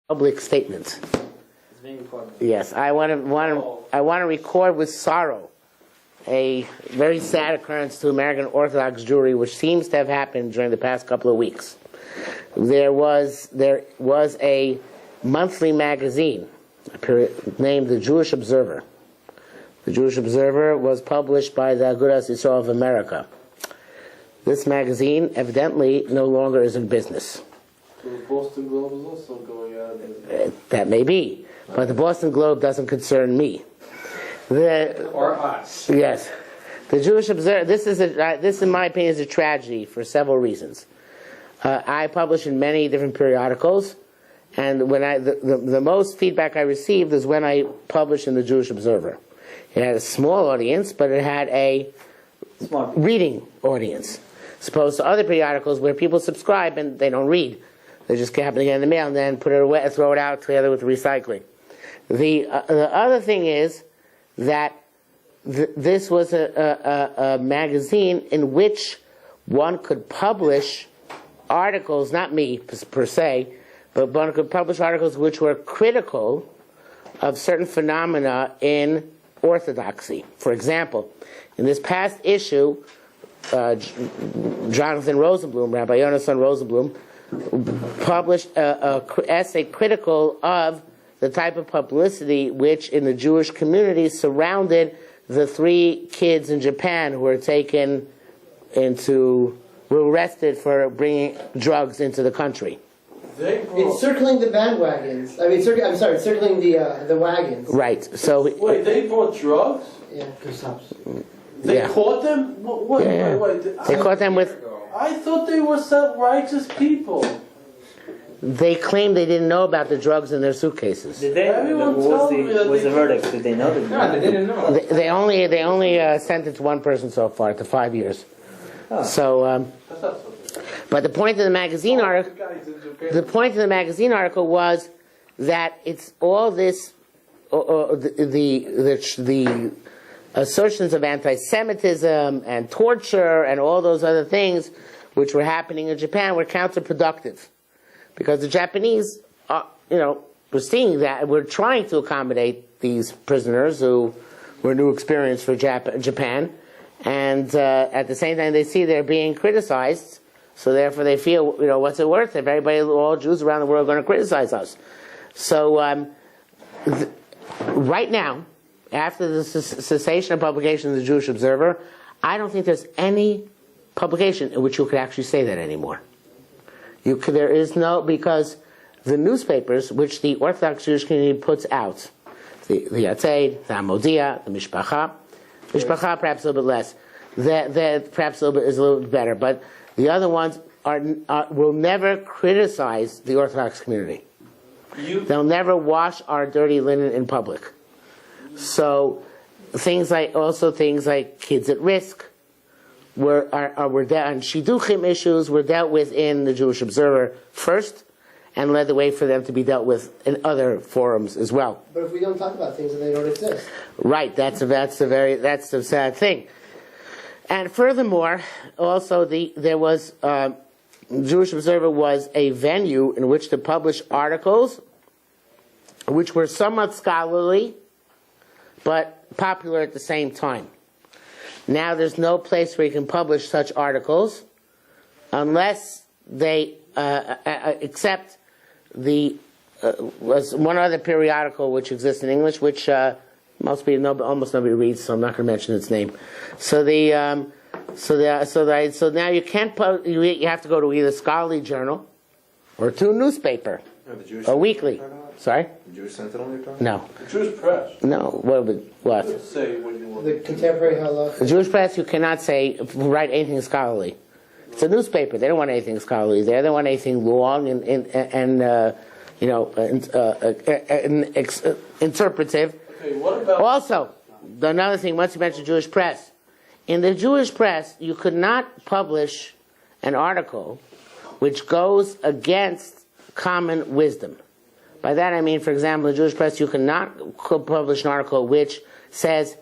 public statement. It's being recorded. Yes, I want to record with sorrow a very sad occurrence to American Orthodox Jewry, which seems to have happened during the past couple of weeks. There was a monthly magazine named The Jewish Observer. The Jewish Observer was published by the Agudas Yisrael of America. This magazine evidently no longer is in business. So the Boston Globe is also going out of business. That may be, but the Boston Globe doesn't concern me. Or us. Yes, the Jewish Observer. This, in my opinion, is a tragedy for several reasons. I publish in many different periodicals, and when the most feedback I received is when I published in the Jewish Observer. It had a small audience, but it had a reading audience, as opposed to other periodicals where people subscribe and they don't read. They just happen to get in the mail and then put it away, throw it out together with recycling. The other thing is that this was a magazine in which one could publish articles, not me per se, but one could publish articles which were critical of certain phenomena in Orthodoxy. For example, in this past issue, Jonathan Rosenblum, Rabbi Yonason Rosenblum, published an essay critical of the type of publicity which in the Jewish community surrounded the 3 kids in Japan who were were arrested for bringing drugs into the country. It's circling the bandwagons. I mean, circling the wagons. Right. So wait, they brought drugs? Yeah, cops. They caught them? Wait. They caught them with. I thought they were self-righteous people. They claimed they didn't know about the drugs in their suitcases. Did they? Everyone What told me that was they the verdict? Did they know? No, they didn't know. They only sentenced one person so far to 5 years. Oh. So, but the point of the magazine article. The point of the magazine article was that it's all this, the assertions of anti-Semitism and torture and all those other things which were happening in Japan were counterproductive, because the Japanese, were seeing that, were trying to accommodate these prisoners who were a new experience for Japan, and at the same time they see they're being criticized. So therefore they feel, what's it worth if all Jews around the world are going to criticize us? So right now, after the cessation of publication of the Jewish Observer, I don't think there's any publication in which you could actually say that anymore. There is no, because the newspapers, which the Orthodox Jewish community puts out, the Yatzed, the Hamodia, the Mishpacha perhaps a little bit less, that perhaps is a little bit better, but the other ones will never criticize the Orthodox community. They'll never wash our dirty linen in public. So things like kids at risk were dealt, and shidduchim issues were dealt with in the Jewish Observer first, and led the way for them to be dealt with in other forums as well. But if we don't talk about things, then they don't exist. Right. That's the sad thing. And furthermore, also Jewish Observer was a venue in which to publish articles which were somewhat scholarly, but popular at the same time. Now there's no place where you can publish such articles unless they accept was one other periodical which exists in English, which almost nobody reads, so I'm not going to mention its name. So now you can't you have to go to either scholarly journal or to a newspaper, a weekly. Sorry? The Jewish Sentinel you're talking? No. The Jewish press. No. What? Say what you want. The contemporary halakha. The Jewish press, you cannot write anything scholarly. It's a newspaper. They don't want anything scholarly there. They want anything long and interpretive. Okay, what about... Also, another thing, once you mentioned Jewish press, in the Jewish press, you could not publish an article which goes against common wisdom. By that I mean, for example, in the Jewish press, you cannot publish an article which says,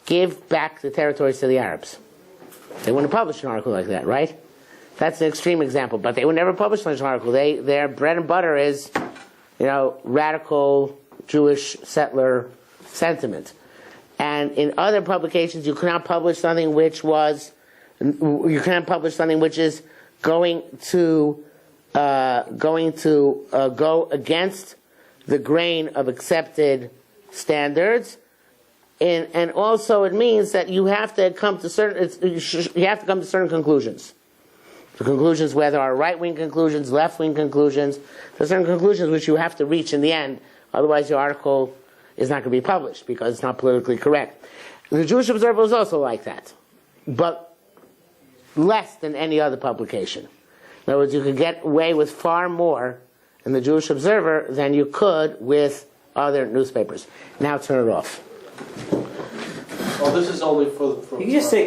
give back the territories to the Arabs. They wouldn't publish an article like that, right? That's an extreme example, but they would never publish such an article. Their bread and butter is radical Jewish settler sentiment. And in other publications, you cannot publish something which is going to go against the grain of accepted standards. And also, it means that you have to come to certain conclusions. The conclusions, whether are right-wing conclusions, left-wing conclusions, there are certain conclusions which you have to reach in the end. Otherwise, your article is not going to be published because it's not politically correct. The Jewish Observer was also like that, but less than any other publication. In other words, you could get away with far more in the Jewish Observer than you could with other newspapers. Now turn it off. Oh, this is only for. You can just say